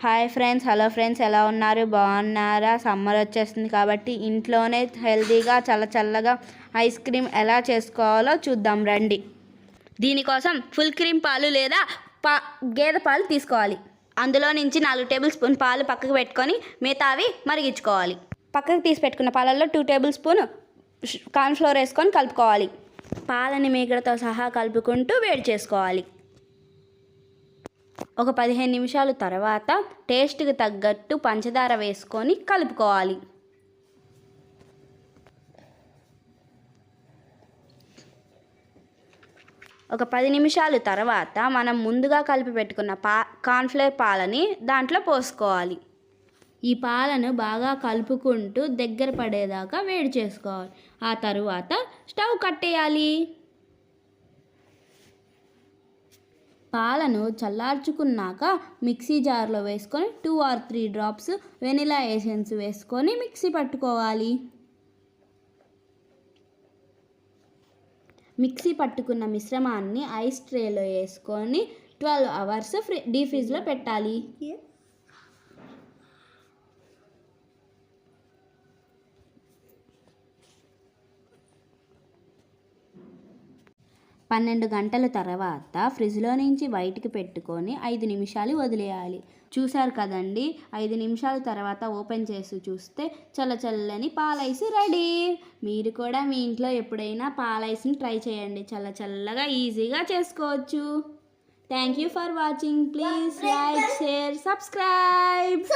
Hi friends, hello friends, ఎలా ఉన్నారు? బాగున్నారా? సమ్మర్ వచ్చేస్తుంది కాబట్టి ఇంట్లోనే హెల్తీగా చల్లగా ఐస్ క్రీమ్ ఎలా చేసుకోవాలో చూద్దాం రండి. దీనికోసం ఫుల్ క్రీమ్ పాలు లేదా గేదె పాలు తీసుకోవాలి. అందులో నుంచి 4 టేబుల్ స్పూన్ పాలు పక్కకు పెట్టుకొని మిగతావి మరిగించుకోవాలి. పక్కకు తీసి పెట్టుకున్న పాలల్లో 2 టేబుల్ స్పూన్ కార్న్ఫ్లోర్ వేసుకొని కలుపుకోవాలి. పాలని మీగడతో సహా కలుపుకుంటూ వేడి చేసుకోవాలి. ఒక 15 నిమిషాల తర్వాత టేస్ట్కి తగ్గట్టు పంచదార వేసుకొని కలుపుకోవాలి. ఒక 10 నిమిషాల తర్వాత మనం ముందుగా కలిపి పెట్టుకున్న కార్న్ఫ్లోర్ పాలని దాంట్లో పోసుకోవాలి. ఈ పాలను బాగా కలుపుకుంటూ దగ్గర పడేదాకా వేడి చేసుకోవాలి. ఆ తర్వాత స్టవ్ కట్టేయాలి. పాలను చల్లార్చుకున్నాక మిక్సీ జార్లో వేసుకొని 2 or 3 డ్రాప్స్ వెనిలా ఎసెన్స్ వేసుకొని మిక్సీ పట్టుకోవాలి. మిక్సీ పట్టుకున్న మిశ్రమాన్ని ఐస్ ట్రేలో వేసుకొని 12 hours డీప్ ఫ్రిడ్జ్లో పెట్టాలి. 12 గంటల తర్వాత ఫ్రిడ్జ్లో నుంచి బయటికి పెట్టుకొని 5 నిమిషాలు వదిలేయాలి. చూసారు కదండి, 5 నిమిషాల తర్వాత ఓపెన్ చేసి చూస్తే చల్లని పాలైస్ రెడీ. మీరు కూడా మీ ఇంట్లో ఎప్పుడైనా పాలైస్ని ట్రై చేయండి. చల్లగా ఈజీగా చేసుకోవచ్చు. Thank you for watching. Please like, share, subscribe.